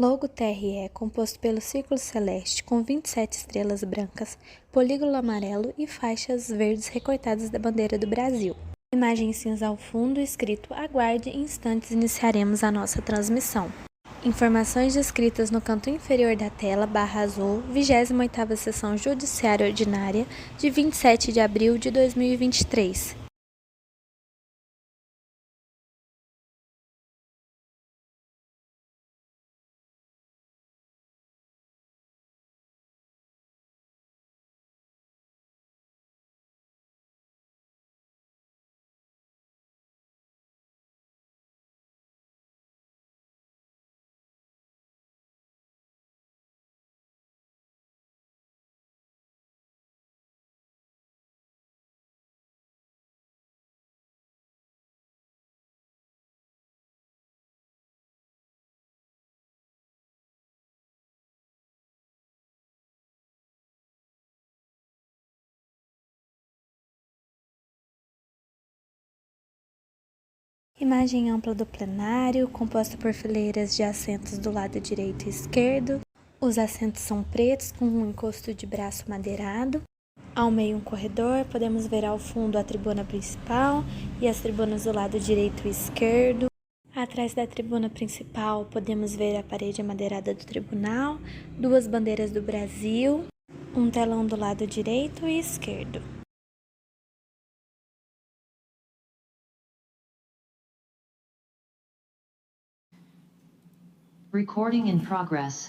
Logo TRE composto pelo círculo celeste com 27 estrelas brancas, polígono amarelo e faixas verdes recortadas da bandeira do Brasil. Imagem cinza ao fundo, escrito "Aguarde, em instantes iniciaremos a nossa transmissão". Informações descritas no canto inferior da tela, barra azul, 28ª Sessão Judiciária Ordinária, de 27 de abril de 2023. Imagem ampla do plenário, composta por fileiras de assentos do lado direito e esquerdo. Os assentos são pretos, com um encosto de braço madeirado. Ao meio um corredor, podemos ver ao fundo a tribuna principal e as tribunas do lado direito e esquerdo. Atrás da tribuna principal, podemos ver a parede amadeirada do tribunal, duas bandeiras do Brasil, um telão do lado direito e esquerdo.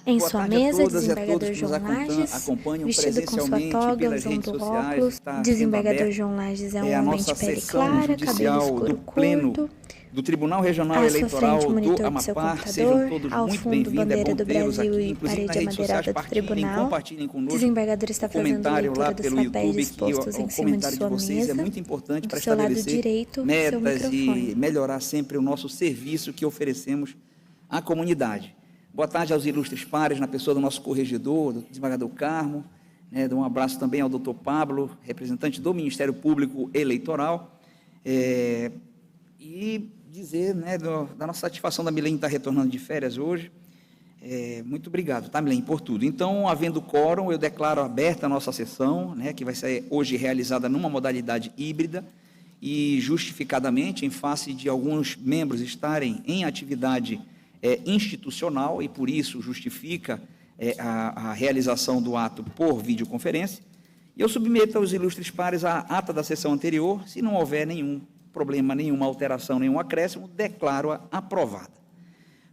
Em sua mesa, desembargador João Lages, vestido com sua toga, usando óculos. Desembargador João Lages é um homem de pele clara, cabelo escuro curto. Do Tribunal Regional Eleitoral do Amapá, sejam todos ao muito fundo, bem-vindos. bandeira do Tê-los Brasil aqui, e inclusive parede nas redes sociais, amadeirada do tribunal. compartilhem O conosco. desembargador está fazendo Comentário lá leitura dos pelo papéis YouTube, expostos que em o cima de comentário sua de vocês mesa. é muito importante para Do seu lado estabelecer direito, seu metas microfone. e melhorar sempre o nosso serviço que oferecemos à comunidade. Boa tarde aos ilustres pares, na pessoa do nosso corregedor, do desembargador Carmo, dou um abraço também ao doutor Pablo, representante do Ministério Público Eleitoral, e dizer da nossa satisfação da Milene estar retornando de férias hoje. Muito obrigado, tá, Milene, por tudo. Então, havendo quórum, eu declaro aberta a nossa sessão, que vai ser hoje realizada numa modalidade híbrida e justificadamente, em face de alguns membros estarem em atividade institucional e, por isso, justifica a realização do ato por videoconferência. E eu submeto aos ilustres pares a ata da sessão anterior. Se não houver nenhum problema, nenhuma alteração, nenhum acréscimo, declaro-a aprovada.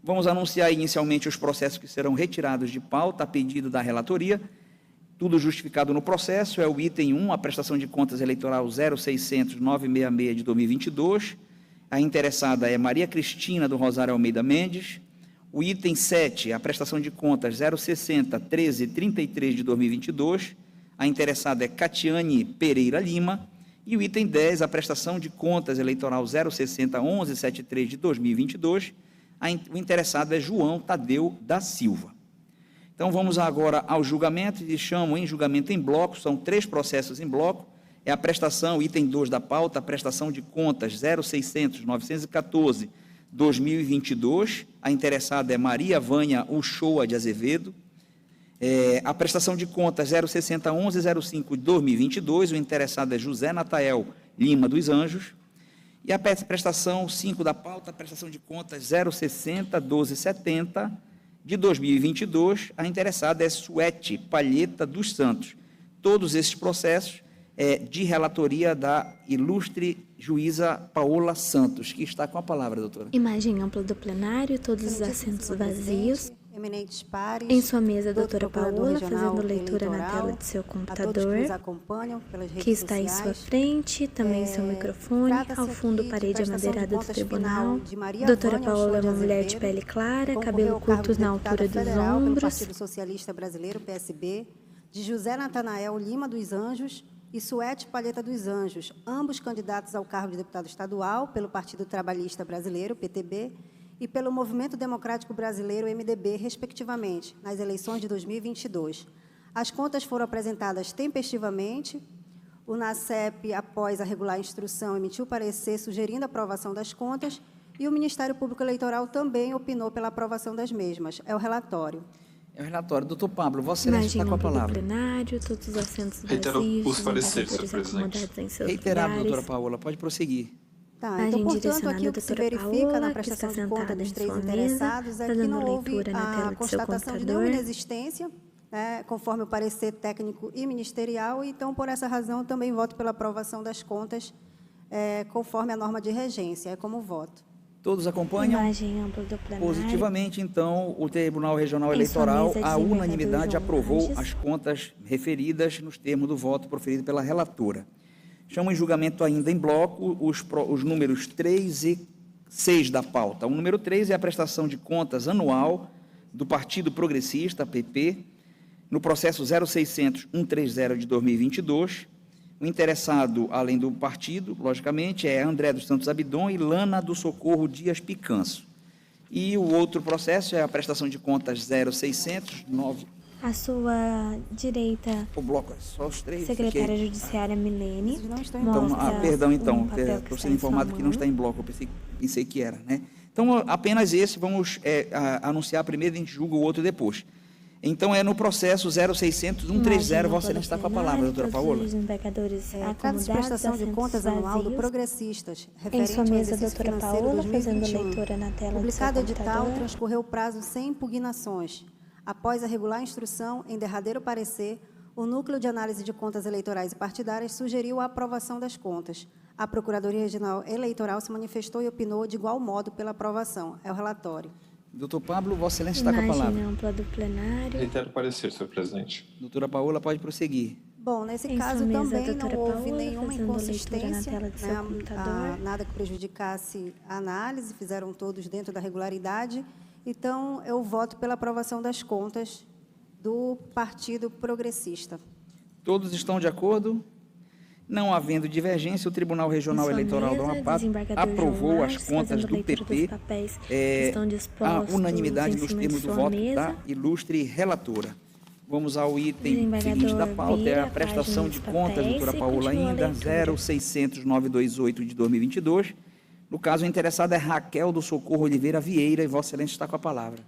Vamos anunciar inicialmente os processos que serão retirados de pauta a pedido da relatoria. Tudo justificado no processo. É o item 1, a prestação de contas eleitoral 0600-966 de 2022. A interessada é Maria Cristina do Rosário Almeida Mendes. O item 7, a prestação de contas 060-1333 de 2022. A interessada é Catiane Pereira Lima. E o item 10, a prestação de contas eleitoral 060-1173 de 2022. O interessado é João Tadeu da Silva. Então, vamos agora ao julgamento, e chamo em julgamento em bloco, são 3 processos em bloco. É a prestação, item 2 da pauta, a prestação de contas 0600-914-2022, a interessada é Maria Vânia Uchoa de Azevedo. A prestação de contas 060-1105-2022, o interessado é José Natael Lima dos Anjos. E a prestação 5 da pauta, a prestação de contas 060-1270, de 2022, a interessada é Suete Palheta dos Santos. Todos esses processos de relatoria da ilustre juíza Paola Santos, que está com a palavra, doutora. Imagem ampla do plenário, todos os assentos vazios. Eminentes pares, Em sua mesa, a doutora Paola, fazendo leitura na tela de seu computador, que está em sua frente, também seu microfone, ao fundo, parede amadeirada do tribunal. Doutora Paola é uma mulher de pele clara, cabelo curto na altura dos ombros. Partido Socialista Brasileiro, PSB, de José Natanael Lima dos Anjos e Suete Palheta dos Anjos, ambos candidatos ao cargo de deputado estadual pelo Partido Trabalhista Brasileiro, PTB, e pelo Movimento Democrático Brasileiro, MDB, respectivamente, nas eleições de 2022. As contas foram apresentadas tempestivamente. O NACEP, após a regular instrução, emitiu parecer sugerindo a aprovação das contas E o Ministério Público Eleitoral também opinou pela aprovação das mesmas. É o relatório. É o relatório. Doutor Pablo, Vossa Excelência está com a palavra. Plenário, todos os assentos Reitero vazios, os pareceres, senhor desembargadores presidente. acomodados em seus Reiterado, lugares. doutora Paola, pode prosseguir. Tá, Imagem então, portanto, direcionada aqui à o que se doutora verifica Paola, na que prestação está de conta sentada dos em três sua interessados mesa, é que fazendo não houve leitura na tela a do seu constatação de computador. nenhuma inexistência, né, conforme o parecer técnico e ministerial, então, por essa razão, também voto pela aprovação das contas conforme a norma de regência. É como voto. Todos acompanham? Imagem ampla do plenário. Positivamente, então, o Tribunal Regional Em sua Eleitoral, mesa, à desembargador unanimidade, João aprovou Lages. as contas referidas nos termos do voto proferido pela relatora. Chamo em julgamento ainda em bloco os números 3 e 6 da pauta. O número 3 é a prestação de contas anual do Partido Progressista, PP, no processo 0600-130 de 2022. O interessado, além do partido, logicamente, é André dos Santos Abidon e Lana do Socorro Dias Picanço. E o outro processo é a prestação de contas 0609. À sua direita, O bloco é só os três. secretária Fiquei- judiciária Milene. Esses não estão em Então, mostra perdão, então, um papel que estou está sendo em sua informado que não mão. está em bloco, eu pensei que era, né? Então, apenas esse, vamos anunciar primeiro e a gente julga o outro depois. Então, é no processo 0600-130, Vossa Excelência está com a palavra, doutora Paola. Os embargadores Trata-se acomodados, de prestação de assentos contas anual do vazios. Progressistas, Em referente sua ao mesa, exercício doutora financeiro Paola, fazendo 2021. leitura na tela do seu Publicado edital, computador. transcorreu prazo sem impugnações. Após a regular instrução, em derradeiro parecer, o Núcleo de Análise de Contas Eleitorais e Partidárias sugeriu a aprovação das contas. A Procuradoria Regional Eleitoral se manifestou e opinou de igual modo pela aprovação. É o relatório. Doutor Pablo, Vossa Excelência está com a Imagem palavra. ampla do plenário. Reitero o parecer, senhor presidente. Doutora Paola, pode prosseguir. Bom, nesse Em caso sua mesa, também doutora não houve Paola, nenhuma fazendo leitura inconsistência, na tela do seu computador. nada que prejudicasse a análise, fizeram todos dentro da regularidade. Então, eu voto pela aprovação das contas do Partido Progressista. Todos estão de acordo? Não havendo divergência, o Tribunal Regional Em sua Eleitoral do mesa, Amapá desembargador aprovou João as Lages, contas fazendo do leitura PP dos papéis que estão à dispostos unanimidade em nos cima de termos do sua voto mesa. da ilustre relatora. Vamos ao item Desembargador seguinte da pauta, é vira a a prestação página de dos contas, papéis doutora e Paola, continua a ainda leitura. 0600-928 de 2022. No caso, a interessada é Raquel do Socorro Oliveira Vieira, e Vossa Excelência está com a palavra.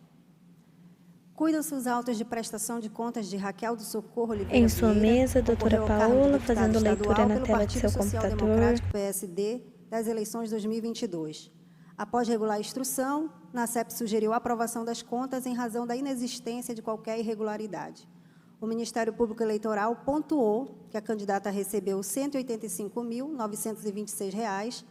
Cuidam-se os autos de prestação de contas de Raquel do Socorro Oliveira Em sua Vieira, mesa, doutora concorreu ao cargo de Paola, deputada fazendo leitura estadual na pelo tela do Partido seu Social computador. Democrático, PSD, das eleições 2022. Após regular instrução, na CEP sugeriu a aprovação das contas em razão da inexistência de qualquer irregularidade. O Ministério Público Eleitoral pontuou que a candidata recebeu R$ 185.926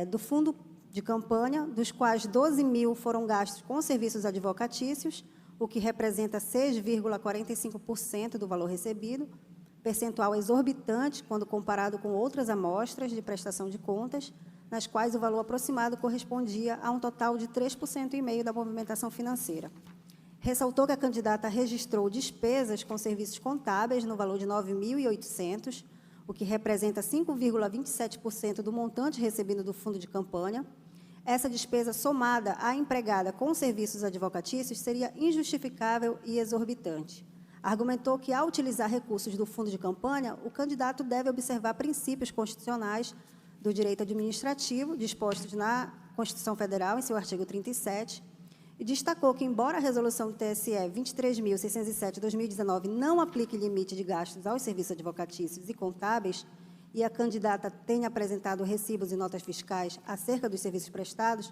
do fundo de campanha, dos quais 12.000 foram gastos com serviços advocatícios, o que representa 6,45% do valor recebido, percentual exorbitante quando comparado com outras amostras de prestação de contas, nas quais o valor aproximado correspondia a um total de 3,5% da movimentação financeira. Ressaltou que a candidata registrou despesas com serviços contábeis no valor de R$ 9.800, o que representa 5,27% do montante recebido do fundo de campanha. Essa despesa somada à empregada com serviços advocatícios seria injustificável e exorbitante. Argumentou que, ao utilizar recursos do fundo de campanha, o candidato deve observar princípios constitucionais do direito administrativo, dispostos na Constituição Federal, em seu artigo 37, e destacou que, embora a resolução do TSE 23.607/2019 não aplique limite de gastos aos serviços advocatícios e contábeis, e a candidata tenha apresentado recibos e notas fiscais acerca dos serviços prestados,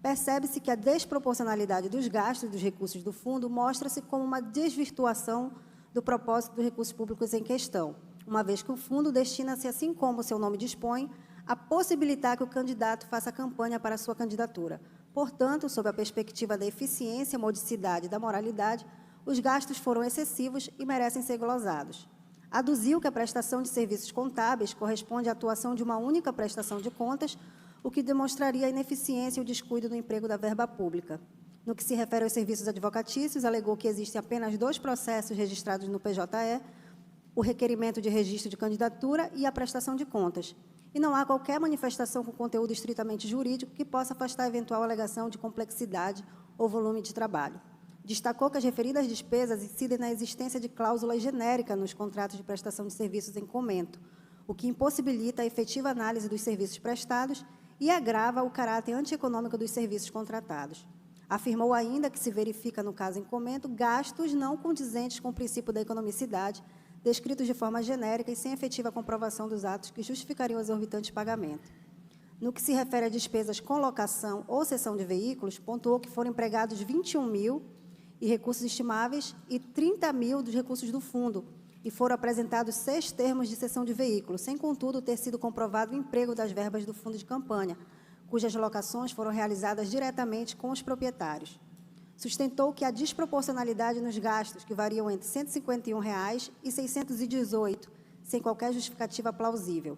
percebe-se que a desproporcionalidade dos gastos dos recursos do fundo mostra-se como uma desvirtuação do propósito dos recursos públicos em questão, uma vez que o fundo destina-se, assim como o seu nome dispõe, a possibilitar que o candidato faça campanha para a sua candidatura. Portanto, sob a perspectiva da eficiência, modicidade e da moralidade, os gastos foram excessivos e merecem ser glosados. Aduziu que a prestação de serviços contábeis corresponde à atuação de uma única prestação de contas, o que demonstraria a ineficiência e o descuido no emprego da verba pública. No que se refere aos serviços advocatícios, alegou que existem apenas 2 processos registrados no PJE, o requerimento de registro de candidatura e a prestação de contas, e não há qualquer manifestação com conteúdo estritamente jurídico que possa afastar eventual alegação de complexidade ou volume de trabalho. Destacou que as referidas despesas incidem na existência de cláusula genérica nos contratos de prestação de serviços em comento, o que impossibilita a efetiva análise dos serviços prestados e agrava o caráter antieconômico dos serviços contratados. Afirmou ainda que se verifica, no caso em comento, gastos não condizentes com o princípio da economicidade, descritos de forma genérica e sem efetiva comprovação dos atos que justificariam o exorbitante pagamento. No que se refere a despesas com locação ou cessão de veículos, pontuou que foram empregados 21 mil e recursos estimáveis e 30 mil dos recursos do fundo, e foram apresentados 6 termos de cessão de veículos, sem, contudo, ter sido comprovado o emprego das verbas do fundo de campanha, cujas locações foram realizadas diretamente com os proprietários. Sustentou que há desproporcionalidade nos gastos, que variam entre R$ 151 reais e R$ 618, sem qualquer justificativa plausível,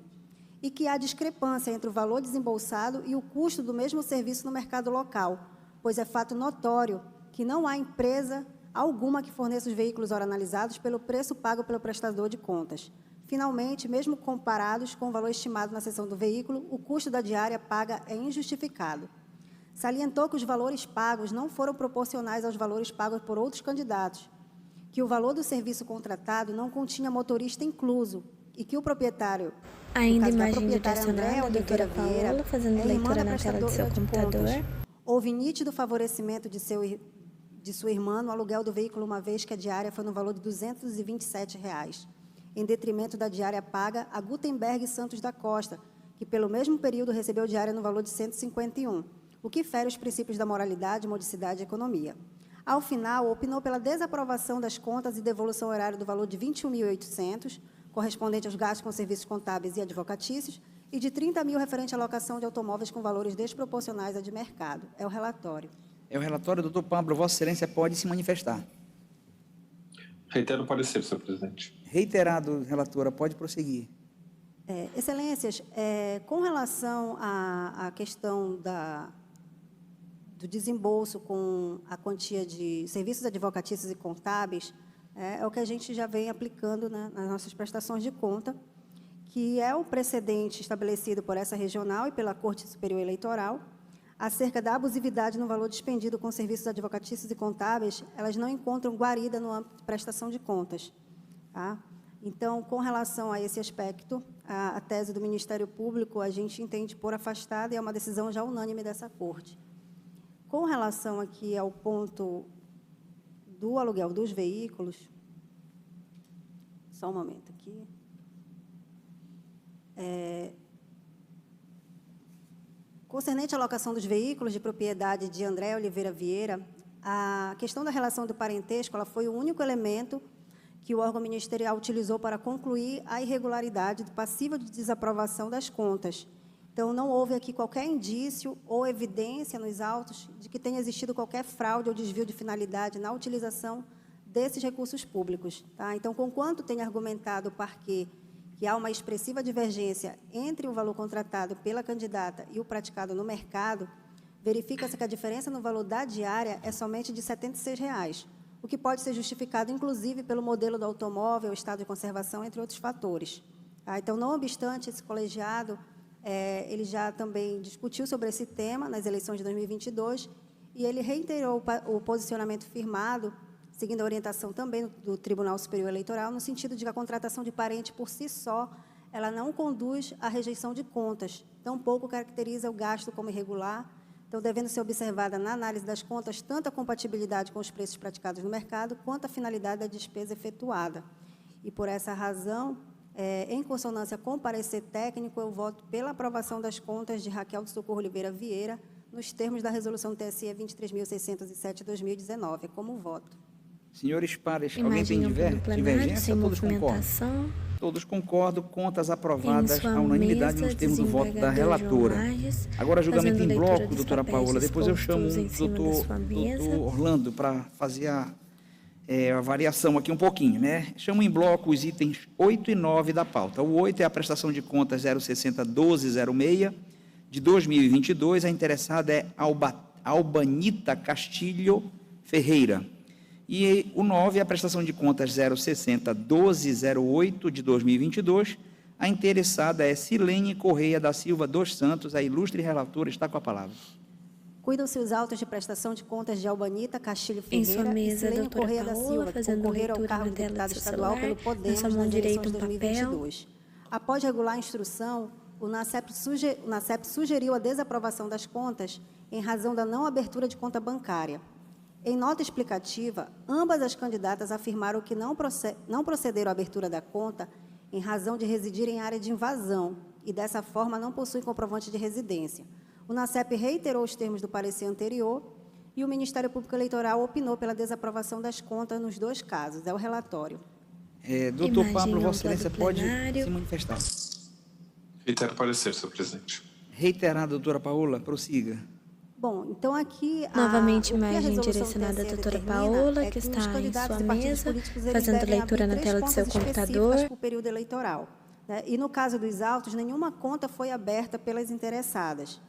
e que há discrepância entre o valor desembolsado e o custo do mesmo serviço no mercado local, pois é fato notório que não há empresa alguma que forneça os veículos ora analisados pelo preço pago pelo prestador de contas. Finalmente, mesmo comparados com o valor estimado na cessão do veículo, o custo da diária paga é injustificado. Salientou que os valores pagos não foram proporcionais aos valores pagos por outros candidatos, que o valor do serviço contratado não continha motorista incluso e que o proprietário, Ainda no caso da imagem proprietária direcionada Andréa da doutora Oliveira Vieira, Paola, fazendo é irmã leitura da na tela do seu prestadora de computador. contas. Houve nítido favorecimento de sua irmã no aluguel do veículo, uma vez que a diária foi no valor de R$ 227, reais, em detrimento da diária paga a Gutenberg Santos da Costa, que pelo mesmo período recebeu diária no valor de R$ 151, o que fere os princípios da moralidade, modicidade e economia. Ao final, opinou pela desaprovação das contas e devolução horária do valor de R$ 21.800, correspondente aos gastos com serviços contábeis e advocatícios, e de R$ 30 mil referente à locação de automóveis com valores desproporcionais a de mercado. É o relatório. É o relatório, doutor Pablo. Vossa Excelência pode se manifestar. Reitero o parecer, senhor presidente. Reiterado, relatora, pode prosseguir. Excelências, com relação à questão do desembolso com a quantia de serviços advocatícios e contábeis, é o que a gente já vem aplicando, né, nas nossas prestações de conta, que é o precedente estabelecido por essa regional e pela Corte Superior Eleitoral, acerca da abusividade no valor despendido com serviços advocatícios e contábeis, elas não encontram guarida no âmbito de prestação de contas. Tá? Então, com relação a esse aspecto, a tese do Ministério Público, a gente entende por afastada e é uma decisão já unânime dessa Corte. Com relação aqui ao ponto do aluguel dos veículos, só um momento aqui. Concernente à locação dos veículos de propriedade de Andréa Oliveira Vieira, a questão da relação do parentesco ela foi o único elemento que o órgão ministerial utilizou para concluir a irregularidade passiva de desaprovação das contas. Então, não houve aqui qualquer indício ou evidência nos autos de que tenha existido qualquer fraude ou desvio de finalidade na utilização desses recursos públicos. Tá? Então, conquanto tenha argumentado o parquê que há uma expressiva divergência entre o valor contratado pela candidata e o praticado no mercado, verifica-se que a diferença no valor da diária é somente de R$ 76, reais, o que pode ser justificado, inclusive, pelo modelo do automóvel, estado de conservação, entre outros fatores. Tá? Então, não obstante, esse colegiado, ele já também discutiu sobre esse tema nas eleições de 2022 e ele reiterou o posicionamento firmado, seguindo a orientação também do Tribunal Superior Eleitoral, no sentido de que a contratação de parente, por si só, ela não conduz à rejeição de contas, tampouco caracteriza o gasto como irregular, então, devendo ser observada na análise das contas tanto a compatibilidade com os preços praticados no mercado, quanto a finalidade da despesa efetuada. E, por essa razão, em consonância com o parecer técnico, eu voto pela aprovação das contas de Raquel do Socorro Oliveira Vieira, nos termos da resolução TSE 23.607/2019, como voto. Senhores pares, alguém tem divergência? Todos concordam? Todos concordam. Contas aprovadas à unanimidade nos termos do voto da relatora. Agora, julgamento em bloco, doutora Paola. Depois eu chamo o doutor Orlando para fazer a variação aqui um pouquinho, né? Chamo em bloco os itens 8 e 9 da pauta. O 8 é a prestação de contas 060-1206 de 2022. A interessada é Albanita Castilho Ferreira. E o 9 é a prestação de contas 060-1208 de 2022. A interessada é Silene Correia da Silva dos Santos. A ilustre relatora está com a palavra. Cuidam-se os autos de prestação de contas de Albanita Castilho Ferreira e Silene Correia da Silva, que concorreram ao cargo de deputado estadual pelo Podemos nas eleições de 2022. Após regular a instrução, o NACEP sugeriu a desaprovação das contas em razão da não abertura de conta bancária. Em nota explicativa, ambas as candidatas afirmaram que não procederam à abertura da conta em razão de residir em área de invasão e, dessa forma, não possuem comprovante de residência. O NACEP reiterou os termos do parecer anterior e o Ministério Público Eleitoral opinou pela desaprovação das contas nos dois casos. É o relatório. Doutor Imagem Pablo, ampla Vossa Excelência do pode plenário. se manifestar. Reitero o parecer, senhor presidente. Reiterado, doutora Paola, prossiga. Bom, então aqui... Novamente, o que a imagem resolução direcionada à TSE doutora determina Paola, é que os está em candidatos sua e partidos mesa, políticos, eles fazendo devem leitura abrir na três tela do seu contas específicas computador. para o período eleitoral, né? E no caso dos autos, nenhuma conta foi aberta pelas interessadas.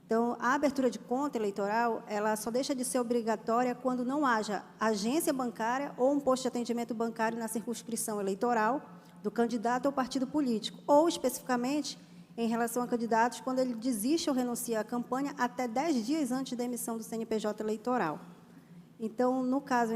Então, a abertura de conta eleitoral, ela só deixa de ser obrigatória quando não haja agência bancária ou um posto de atendimento bancário na circunscrição eleitoral do candidato ou partido político, ou, especificamente, em relação a candidatos quando ele desiste ou renuncia à campanha até 10 dias antes da emissão do CNPJ eleitoral. Então, no caso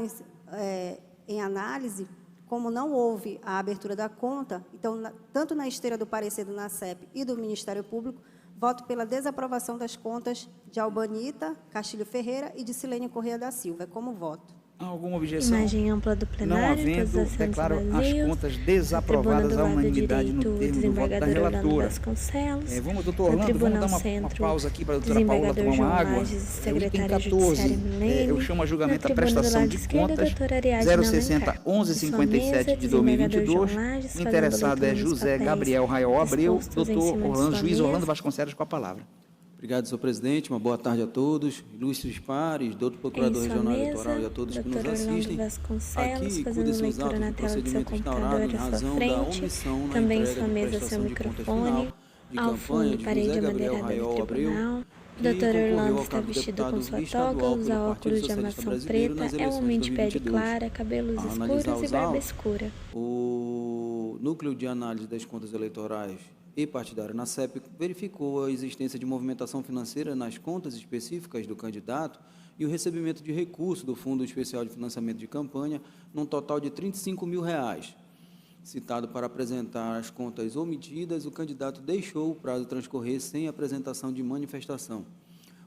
em análise, como não houve a abertura da conta, então, tanto na esteira do parecer do NACEP e do Ministério Público, voto pela desaprovação das contas de Albanita Castilho Ferreira e de Silene Corrêa da Silva. É como voto. Há alguma objeção? Imagem ampla do Não plenário, todos havendo, os assentos declaro as vazios. contas Na desaprovadas tribuna do à lado unanimidade direito, no termo do voto da desembargador Orlando relatora. Vasconcelos. Doutor Na Orlando, vamos tribuna dar ao uma centro, pausa aqui para a doutora Paola desembargador tomar uma João água. Lages, O item secretária 14, judiciária Milene. eu chamo a julgamento Na da tribuna do prestação lado de esquerdo, contas doutora Ariadna 060 Alencar. 1157 de 2022. O interessado é José Gabriel Raiol Abreu. Doutor Orlando, juiz Orlando Vasconcelos, com a palavra. Obrigado, senhor presidente. Uma boa tarde a todos, ilustres pares, doutor Procurador Regional Eleitoral e a todos que nos assistem. Aqui, cuide-se nos autos do procedimento instaurado em razão da omissão na também em entrega sua de mesa, seu prestação de contas final microfone. de Ao campanha fundo, de parede José Gabriel amadeirada Raiol do Abreu, tribunal. que Doutor concorreu Orlando ao está cargo de vestido com deputado sua toga, estadual usa pelo óculos Partido de Socialista armação Brasileiro preta, nas é um eleições homem de de pele 2022. clara, cabelos Ao escuros analisar e os barba autos, escura. o Núcleo de Análise das Contas Eleitorais e partidária NACEP verificou a existência de movimentação financeira nas contas específicas do candidato e o recebimento de recursos do Fundo Especial de Financiamento de Campanha, num total de R$ 35 mil. Citado para apresentar as contas omitidas, o candidato deixou o prazo transcorrer sem apresentação de manifestação.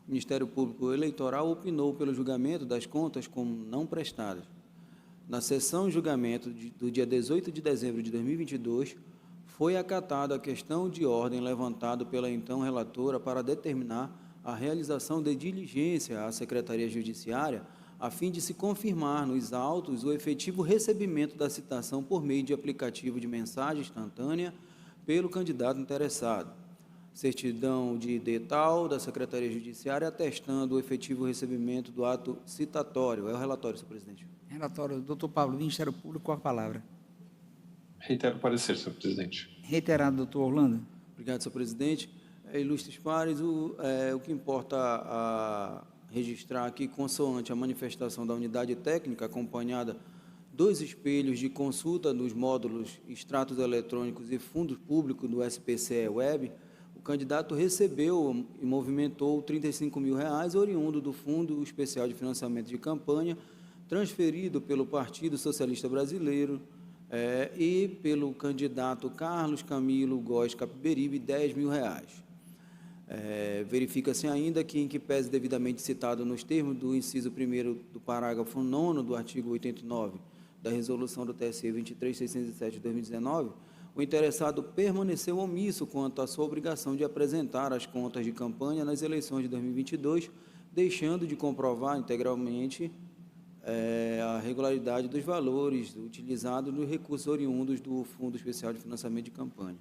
O Ministério Público Eleitoral opinou pelo julgamento das contas como não prestadas. Na sessão de julgamento do dia 18 de dezembro de 2022, foi acatada a questão de ordem levantada pela então relatora para determinar a realização de diligência à Secretaria Judiciária, a fim de se confirmar nos autos o efetivo recebimento da citação por meio de aplicativo de mensagem instantânea pelo candidato interessado. Certidão de detal da Secretaria Judiciária atestando o efetivo recebimento do ato citatório. É o relatório, senhor presidente. Relatório, doutor Pablo, Ministério Público, com a palavra. Reitero o parecer, senhor presidente. Reiterado, doutor Orlando. Obrigado, senhor presidente. Ilustres pares, o que importa a registrar aqui, consoante a manifestação da unidade técnica, acompanhada dos espelhos de consulta nos módulos extratos eletrônicos e fundos públicos do SPCE Web, o candidato recebeu e movimentou R$ 35 mil oriundo do Fundo Especial de Financiamento de Campanha, transferido pelo Partido Socialista Brasileiro, e pelo candidato Carlos Camilo Góes Capiberibe, R$ 10 mil. Verifica-se ainda que, em que pese devidamente citado nos termos do inciso 1º do parágrafo 9º do artigo 89 da Resolução do TSE 23.607 de 2019, o interessado permaneceu omisso quanto à sua obrigação de apresentar as contas de campanha nas eleições de 2022, deixando de comprovar integralmente a regularidade dos valores utilizados nos recursos oriundos do Fundo Especial de Financiamento de Campanha.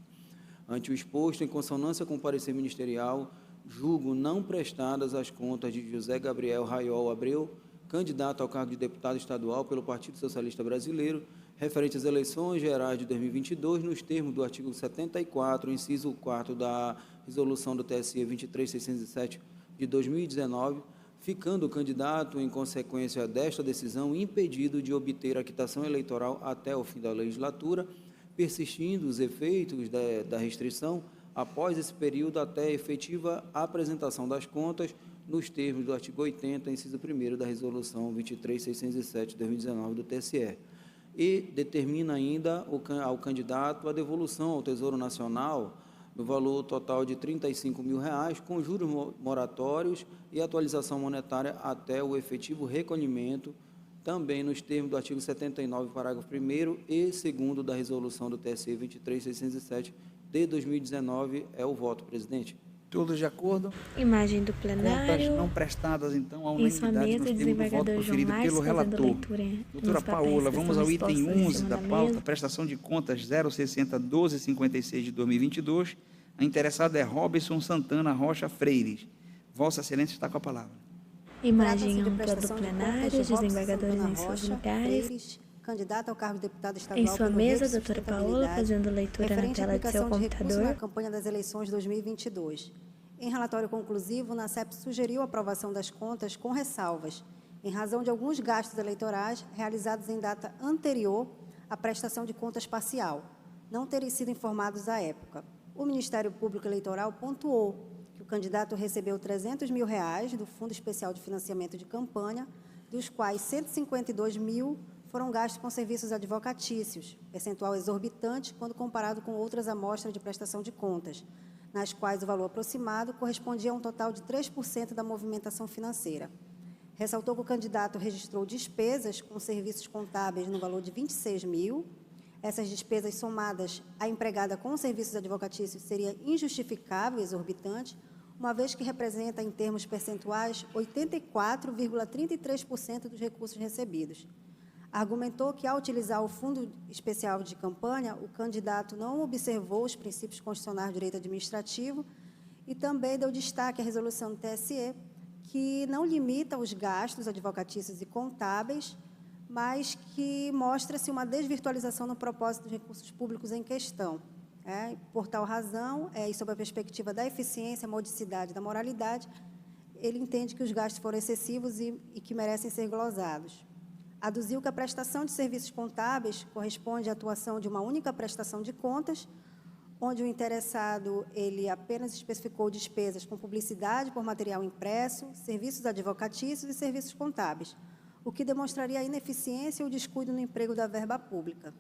Ante o exposto, em consonância com o parecer ministerial, julgo não prestadas as contas de José Gabriel Raiol Abreu, candidato ao cargo de deputado estadual pelo Partido Socialista Brasileiro, referente às eleições gerais de 2022, nos termos do artigo 74, inciso 4 da Resolução do TSE 23.607 de 2019, ficando o candidato, em consequência desta decisão, impedido de obter a quitação eleitoral até o fim da legislatura, persistindo os efeitos da restrição após esse período até a efetiva apresentação das contas nos termos do artigo 80, inciso 1º da Resolução 23.607 de 2019 do TSE. E determina ainda ao candidato a devolução ao Tesouro Nacional no valor total de R$ 35.000, com juros moratórios e atualização monetária até o efetivo recolhimento, também nos termos do artigo 79, parágrafo 1º e 2º da resolução do TSE 23607 de 2019. É o voto, presidente. Todos de acordo? Imagem do Contas plenário. não prestadas, então, à Em sua unanimidade, mesa, nós temos o voto desembargador João proferido Marques pelo fazendo relator. leitura Doutora nos papéis Paola, que vamos estão ao item dispostos em 11 cima da da pauta, mesa. prestação de contas 060-1256 de 2022. A interessada é Robson Santana Rocha Freires. Vossa Excelência está com a palavra. Imagem Trata-se de ampla do prestação de plenário, contas de Robson desembargadores Santana em seus Rocha lugares. Freires, candidato ao cargo de deputado estadual Em sua pelo mesa, Rede doutora Paola, Sustentabilidade, fazendo leitura na referente à tela de seu aplicação de recursos na computador. campanha das eleições 2022. Em relatório conclusivo, o NACEP sugeriu a aprovação das contas com ressalvas, em razão de alguns gastos eleitorais realizados em data anterior à prestação de contas parcial, não terem sido informados à época. O Ministério Público Eleitoral pontuou que o candidato recebeu R$ 300 mil do Fundo Especial de Financiamento de Campanha, dos quais R$ 152 mil foram gastos com serviços advocatícios, percentual exorbitante quando comparado com outras amostras de prestação de contas, nas quais o valor aproximado correspondia a um total de 3% da movimentação financeira. Ressaltou que o candidato registrou despesas com serviços contábeis no valor de R$ 26 mil. Essas despesas somadas à empregada com serviços advocatícios seria injustificável e exorbitante, uma vez que representa, em termos percentuais, 84,33% dos recursos recebidos. Argumentou que, ao utilizar o Fundo Especial de Campanha, o candidato não observou os princípios constitucionais do direito administrativo e também deu destaque à resolução do TSE, que não limita os gastos advocatícios e contábeis, mas que mostra-se uma desvirtualização no propósito dos recursos públicos em questão. Por tal razão, e sob a perspectiva da eficiência, modicidade e da moralidade, ele entende que os gastos foram excessivos e que merecem ser glosados. Aduziu que a prestação de serviços contábeis corresponde à atuação de uma única prestação de contas, onde o interessado ele apenas especificou despesas com publicidade por material impresso, serviços advocatícios e serviços contábeis, o que demonstraria a ineficiência e o descuido no emprego da verba pública.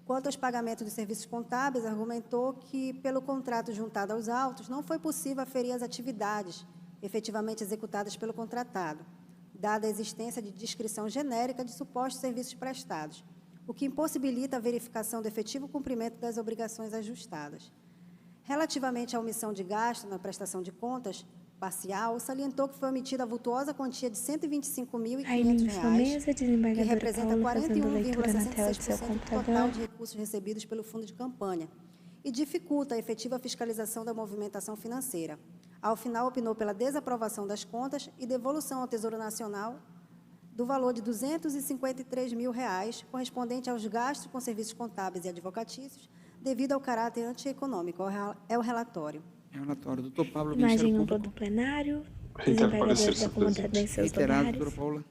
Quanto aos pagamentos de serviços contábeis, argumentou que, pelo contrato juntado aos autos, não foi possível aferir as atividades efetivamente executadas pelo contratado, dada a existência de descrição genérica de supostos serviços prestados, o que impossibilita a verificação do efetivo cumprimento das obrigações ajustadas. Relativamente à omissão de gasto na prestação de contas parcial, salientou que foi omitida a vultuosa quantia de R$ 125.500, que representa 41,66% do total de recursos recebidos pelo fundo de campanha, e dificulta a efetiva fiscalização da movimentação financeira. Ao final, opinou pela desaprovação das contas e devolução ao Tesouro Nacional do valor de R$ 253 mil, correspondente aos gastos com serviços contábeis e advocatícios, devido ao caráter antieconômico. É o relatório. É o relatório. Doutor Pablo, Imagem Ministério ampla do Público. plenário. Reitero o parecer, Desembargadores senhor acomodados em presidente. seus Reiterado, lugares. doutora Paola.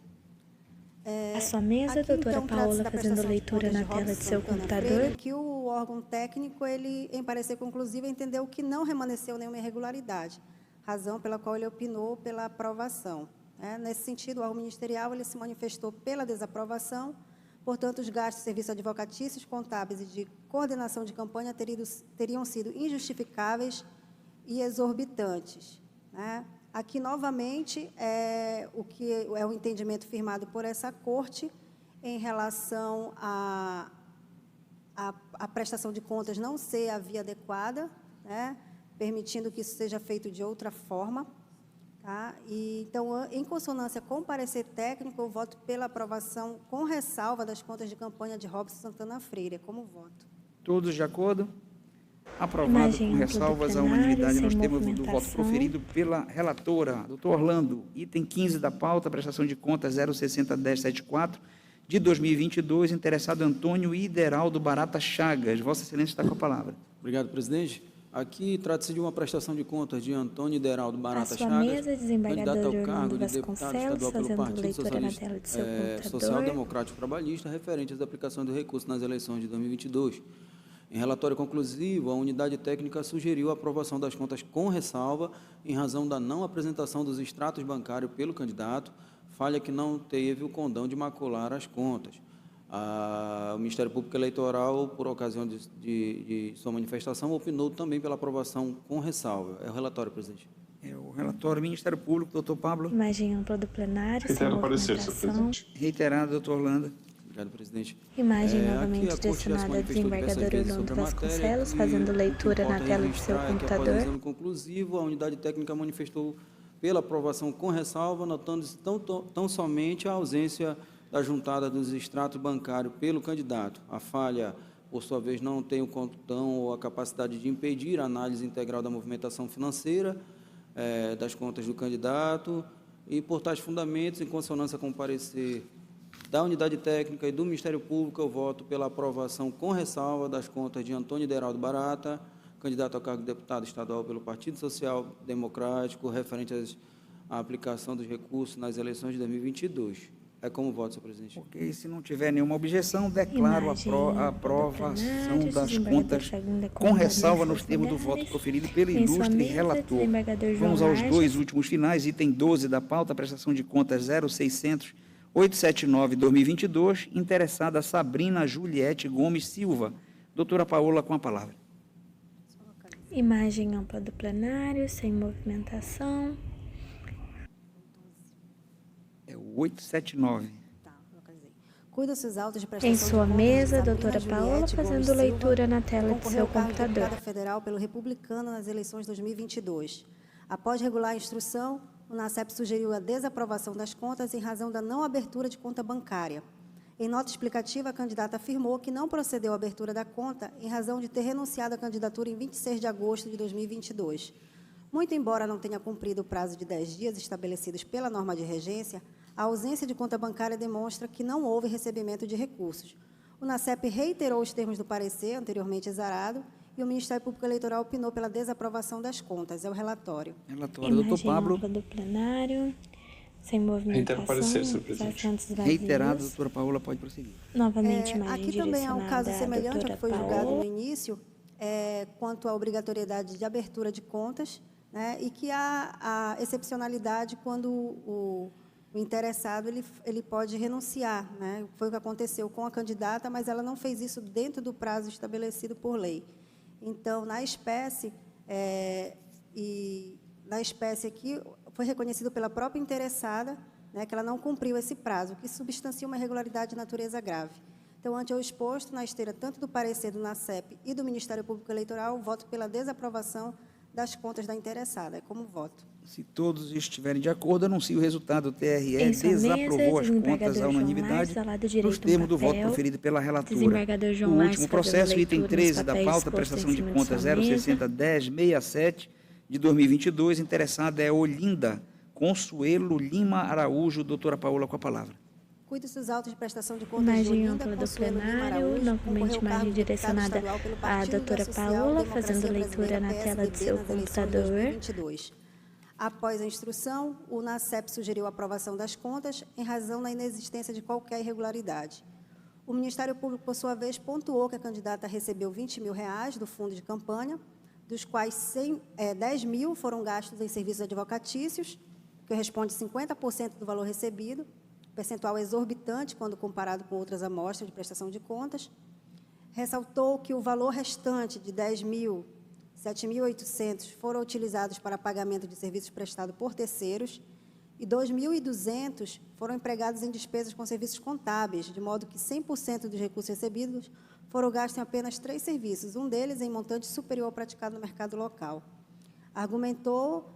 A sua mesa, Aqui, doutora então, trata-se Paola, da fazendo prestação de leitura contas na de tela de Robson seu Santana computador. Freire, que o órgão técnico, ele, em parecer conclusivo, entendeu que não remanesceu nenhuma irregularidade, razão pela qual ele opinou pela aprovação. Nesse sentido, o órgão ministerial ele se manifestou pela desaprovação, portanto, os gastos de serviços advocatícios, contábeis e de coordenação de campanha teriam sido injustificáveis e exorbitantes. Aqui, novamente, o que é o entendimento firmado por essa Corte em relação à prestação de contas não ser a via adequada, permitindo que isso seja feito de outra forma. Então, em consonância com o parecer técnico, eu voto pela aprovação com ressalva das contas de campanha de Robson Santana Freire. Como voto? Todos de acordo? Aprovado Imagem com ampla do ressalvas à plenário, unanimidade. Nós sem temos o voto movimentação. proferido pela relatora, doutor Orlando. Item 15 da pauta, prestação de contas 060-1074 de 2022, interessado Antônio Ideraldo Barata Chagas. Vossa Excelência está com a palavra. Obrigado, presidente. Aqui trata-se de uma prestação de contas de Antônio Ideraldo Barata A sua Chagas, mesa, desembargador candidato ao Orlando cargo de deputado Vasconcelos, estadual pelo fazendo Partido leitura na Socialista, tela de seu computador. Social Democrático Trabalhista, referente às aplicações do recurso nas eleições de 2022. Em relatório conclusivo, a unidade técnica sugeriu a aprovação das contas com ressalva, em razão da não apresentação dos extratos bancários pelo candidato, falha que não teve o condão de macular as contas. O Ministério Público Eleitoral, por ocasião de sua manifestação, opinou também pela aprovação com ressalva. É o relatório, presidente. É o relatório Ministério Público, doutor Pablo. Imagem ampla do plenário, sem Reitero o parecer, senhor movimentação. presidente. Reiterado, doutor Orlando. Obrigado, presidente. Imagem Aqui novamente a Corte já se direcionada a manifestou desembargador diversas vezes Orlando sobre a matéria, Vasconcelos, e fazendo o que leitura na importa tela do seu registrar é que, após o computador. exame conclusivo, a unidade técnica manifestou pela aprovação com ressalva, notando-se tão somente a ausência da juntada dos extratos bancários pelo candidato. A falha, por sua vez, não tem o contão ou a capacidade de impedir a análise integral da movimentação financeira das contas do candidato, e, por tais fundamentos, em consonância com o parecer da unidade técnica e do Ministério Público, eu voto pela aprovação com ressalva das contas de Antônio Deraldo Barata, candidato ao cargo de deputado estadual pelo Partido Social Democrático, referente à aplicação dos recursos nas eleições de 2022. É como voto, senhor presidente. Ok, se não tiver nenhuma objeção, declaro a aprovação das contas com ressalva nos termos do voto proferido pelo ilustre relator. Vamos aos dois últimos finais, item 12 da pauta, prestação de contas 0600-879-2022, interessada Sabrina Juliette Gomes Silva. Doutora Paola, com a palavra. Imagem ampla do plenário, sem movimentação. É o 879. Tá, localizei. Cuida-se os autos de prestação Em de sua contas mesa, de Sabrina doutora Paola, Juliette fazendo Gomes leitura Silva, na tela de concorreu seu ao cargo de computador. deputada federal pelo Republicano nas eleições 2022. Após regular a instrução, o NACEP sugeriu a desaprovação das contas em razão da não abertura de conta bancária. Em nota explicativa, a candidata afirmou que não procedeu à abertura da conta em razão de ter renunciado à candidatura em 26 de agosto de 2022. Muito embora não tenha cumprido o prazo de 10 dias estabelecidos pela norma de regência, a ausência de conta bancária demonstra que não houve recebimento de recursos. O NACEP reiterou os termos do parecer anteriormente exarado e o Ministério Público Eleitoral opinou pela desaprovação das contas. É o relatório. Relatório, doutor Imagem Pablo. ampla do plenário, sem movimentação. Reitero o parecer, senhor os presidente. assentos vazios. Reiterado, doutora Paola, pode prosseguir. Novamente, imagem Aqui também há um caso direcionada à semelhante ao doutora que foi julgado Paola. no início, quanto à obrigatoriedade de abertura de contas, né, e que há a excepcionalidade quando o interessado ele pode renunciar, né? Foi o que aconteceu com a candidata, mas ela não fez isso dentro do prazo estabelecido por lei. Então, na espécie aqui, foi reconhecido pela própria interessada, né, que ela não cumpriu esse prazo, o que substancia uma irregularidade de natureza grave. Então, ante o exposto, na esteira tanto do parecer do NACEP e do Ministério Público Eleitoral, voto pela desaprovação das contas da interessada. É como voto. Se todos estiverem de acordo, anuncio o resultado. O TRE Em sua desaprovou mesa, as contas à desembargador unanimidade João Lages, ao lado nos direito, termos do voto papel. proferido pela relatora. Desembargador João O Lages, último fazendo processo, item leitura nos 13 da papéis pauta, expostos prestação em de cima contas sua mesa. 0601067 de 2022. Interessada é Olinda Consuelo Lima Araújo. Doutora Paola, com a palavra. Cuide-se dos autos de prestação de contas de Imagem Olinda ampla do Consuelo Lima plenário, Araújo, novamente concorreu ao cargo imagem de deputada direcionada estadual pelo à Partido da doutora Social Paola, Democracia fazendo leitura Brasileira, na tela do PSDB, seu nas eleições de computador. 2022. Após a instrução, o NACEP sugeriu a aprovação das contas em razão da inexistência de qualquer irregularidade. O Ministério Público, por sua vez, pontuou que a candidata recebeu R$20 mil do fundo de campanha, dos quais 10 mil foram gastos em serviços advocatícios, que corresponde a 50% do valor recebido, percentual exorbitante quando comparado com outras amostras de prestação de contas. Ressaltou que o valor restante de 10 mil, 7.800 foram utilizados para pagamento de serviços prestados por terceiros e 2.200 foram empregados em despesas com serviços contábeis, de modo que 100% dos recursos recebidos foram gastos em apenas 3 serviços, um deles em montante superior ao praticado no mercado local. Argumentou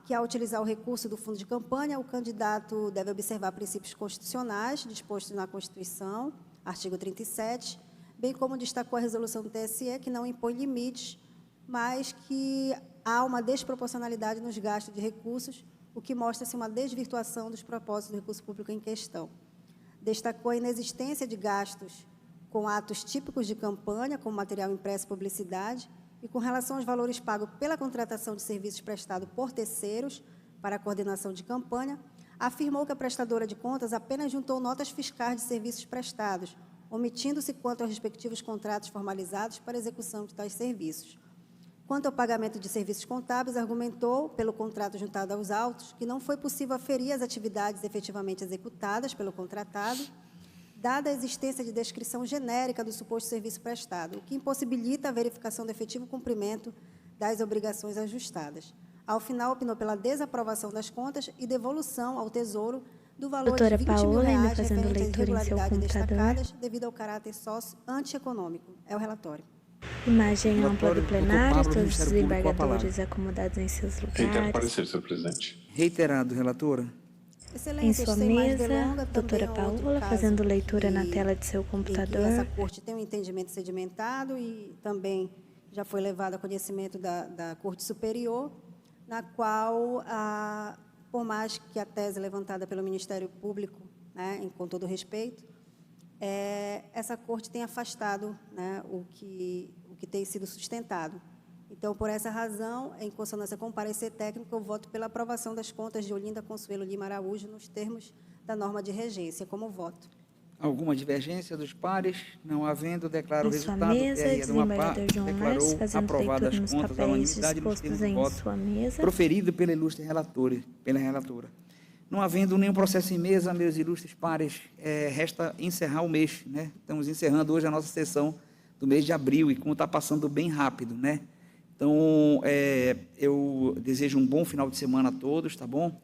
que, ao utilizar o recurso do fundo de campanha, o candidato deve observar princípios constitucionais dispostos na Constituição, artigo 37, bem como destacou a resolução do TSE, que não impõe limites, mas que há uma desproporcionalidade nos gastos de recursos, o que mostra-se uma desvirtuação dos propósitos do recurso público em questão. Destacou a inexistência de gastos com atos típicos de campanha, como material impresso e publicidade, e com relação aos valores pagos pela contratação de serviços prestados por terceiros para a coordenação de campanha, afirmou que a prestadora de contas apenas juntou notas fiscais de serviços prestados, omitindo-se quanto aos respectivos contratos formalizados para execução de tais serviços. Quanto ao pagamento de serviços contábeis, argumentou, pelo contrato juntado aos autos, que não foi possível aferir as atividades efetivamente executadas pelo contratado, dada a existência de descrição genérica do suposto serviço prestado, o que impossibilita a verificação do efetivo cumprimento das obrigações ajustadas. Ao final, opinou pela desaprovação das contas e devolução ao Tesouro do valor Doutora de R$ 20 mil Paola, ainda reais fazendo referente às leitura em seu irregularidades computador. destacadas devido ao caráter sócio-antieconômico. É o relatório. Imagem ampla Relatório do do Dr. plenário, Pablo, do todos os Ministério Público, com a desembargadores acomodados em seus Reitero o lugares. parecer, senhor presidente. Reiterado, relatora. Em Excelência, sua sem mais mesa, delonga, doutora também é outro Paola, caso fazendo leitura que- na tela de seu em que computador. essa corte tem um entendimento sedimentado e também já foi levado a conhecimento da Corte Superior, na qual, por mais que a tese levantada pelo Ministério Público, né, com todo respeito, essa corte tem afastado, né, o que tem sido sustentado. Então, por essa razão, em consonância com o parecer técnico, eu voto pela aprovação das contas de Olinda Consuelo Lima Araújo nos termos da norma de regência. Como voto? Alguma divergência dos pares? Não havendo, declaro o Em sua resultado. mesa, PRE de uma parte desembargador João declarou Márcio, fazendo aprovadas leitura as nos contas à papéis unanimidade nos termos dispostos do em voto sua mesa. proferido pela ilustre relatora. Não havendo nenhum processo em mesa, meus ilustres pares, resta encerrar o mês, né? Estamos encerrando hoje a nossa sessão do mês de abril e como está passando bem rápido, né? Então, eu desejo um bom final de semana a todos, tá bom?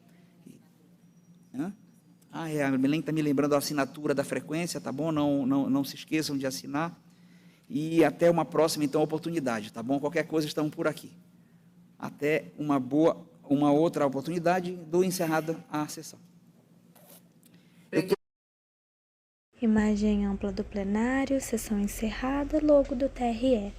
Hã? A Belém está me lembrando a assinatura da frequência, tá bom? Não se esqueçam de assinar. E até uma próxima, então, oportunidade, tá bom? Qualquer coisa, estamos por aqui. Até uma outra oportunidade, dou encerrada a sessão. Imagem ampla do plenário, sessão encerrada, logo do TRE.